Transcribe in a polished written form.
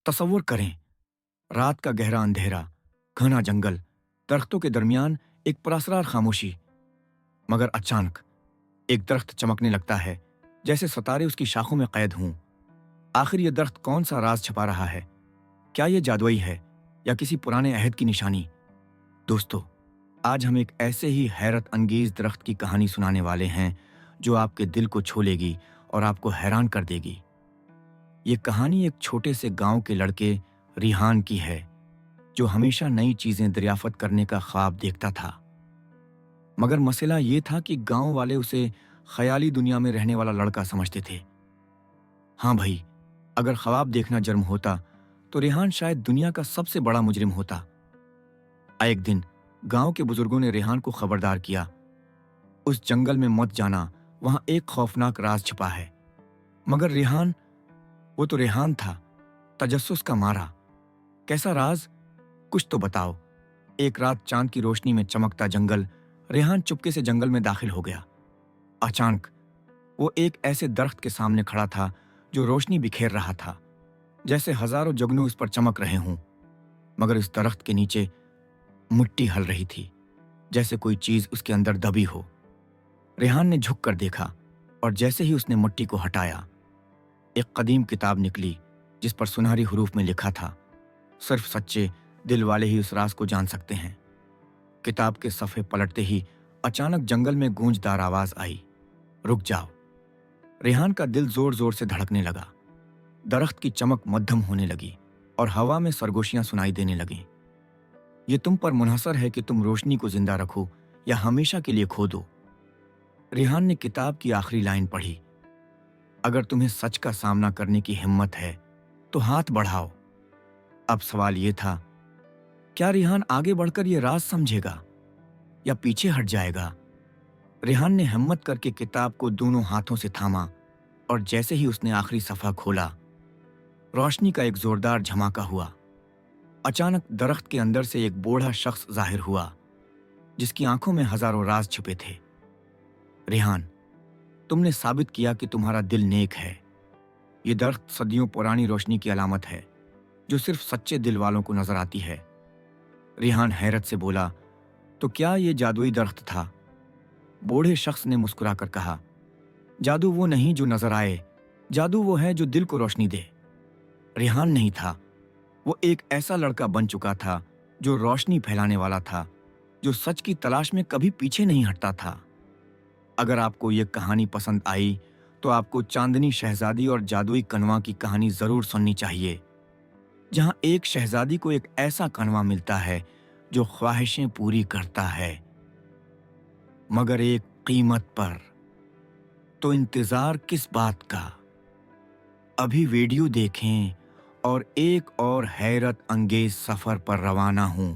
तसव्वुर करें, रात का गहरा अंधेरा, घना जंगल, दरख्तों के दरमियान एक पुरअसरार खामोशी। मगर अचानक एक दरख्त चमकने लगता है, जैसे सितारे उसकी शाखों में कैद हों। आखिर ये दरख्त कौन सा राज छिपा रहा है? क्या ये जादुई है या किसी पुराने अहद की निशानी? दोस्तों, आज हम एक ऐसे ही हैरत अंगेज दरख्त की कहानी सुनाने वाले हैं जो आपके दिल को छू लेगी और आपको हैरान कर देगी। ये कहानी एक छोटे से गांव के लड़के रिहान की है, जो हमेशा नई चीजें दरियाफत करने का ख्वाब देखता था। मगर मसला ये था कि गांव वाले उसे ख्याली दुनिया में रहने वाला लड़का समझते थे। हाँ भाई, अगर ख्वाब देखना जुर्म होता तो रेहान शायद दुनिया का सबसे बड़ा मुजरिम होता। एक दिन गांव के बुजुर्गों ने रेहान को खबरदार किया, उस जंगल में मत जाना, वहां एक खौफनाक राज छिपा है। मगर रेहान, वो तो रेहान था, तजस्सुस का मारा। कैसा राज? कुछ तो बताओ। एक रात चांद की रोशनी में चमकता जंगल, रेहान चुपके से जंगल में दाखिल हो गया। अचानक वो एक ऐसे दरख्त के सामने खड़ा था जो रोशनी बिखेर रहा था, जैसे हजारों जुगनू उस पर चमक रहे हों। मगर इस दरख्त के नीचे मिट्टी हल रही थी, जैसे कोई चीज उसके अंदर दबी हो। रेहान ने झुक कर देखा और जैसे ही उसने मिट्टी को हटाया, एक कदीम किताब निकली जिस पर सुनहरी हरूफ में लिखा था, सिर्फ सच्चे दिल वाले ही उस राज को जान सकते हैं। किताब के सफ़े पलटते ही अचानक जंगल में गूंजदार आवाज आई, रुक जाओ। रेहान का दिल जोर जोर से धड़कने लगा। दरख्त की चमक मध्यम होने लगी और हवा में सरगोशियां सुनाई देने लगीं। ये तुम पर मुनहसर है कि तुम रोशनी को जिंदा रखो या हमेशा के लिए खो दो। रेहान ने किताब की आखिरी लाइन पढ़ी, अगर तुम्हें सच का सामना करने की हिम्मत है तो हाथ बढ़ाओ। अब सवाल यह था, क्या रेहान आगे बढ़कर यह राज समझेगा या पीछे हट जाएगा? रेहान ने हिम्मत करके किताब को दोनों हाथों से थामा और जैसे ही उसने आखिरी सफ़ा खोला, रोशनी का एक जोरदार झमाका हुआ। अचानक दरख्त के अंदर से एक बूढ़ा शख्स जाहिर हुआ, जिसकी आंखों में हजारों राज छुपे थे। रेहान, तुमने साबित किया कि तुम्हारा दिल नेक है। ये दरख्त सदियों पुरानी रोशनी की अलामत है, जो सिर्फ सच्चे दिल वालों को नजर आती है। रेहान हैरत से बोला, तो क्या ये जादुई दरख्त था? बूढ़े शख्स ने मुस्कुराकर कहा, जादू वो नहीं जो नजर आए, जादू वो है जो दिल को रोशनी दे। रेहान नहीं था, वो एक ऐसा लड़का बन चुका था जो रोशनी फैलाने वाला था, जो सच की तलाश में कभी पीछे नहीं हटता था। अगर आपको ये कहानी पसंद आई तो आपको चांदनी शहजादी और जादुई कनवा की कहानी जरूर सुननी चाहिए, जहां एक शहजादी को एक ऐसा कनवा मिलता है जो ख्वाहिशें पूरी करता है, मगर एक कीमत पर। तो इंतजार किस बात का? अभी वीडियो देखें और एक और हैरत अंगेज सफर पर रवाना हूं।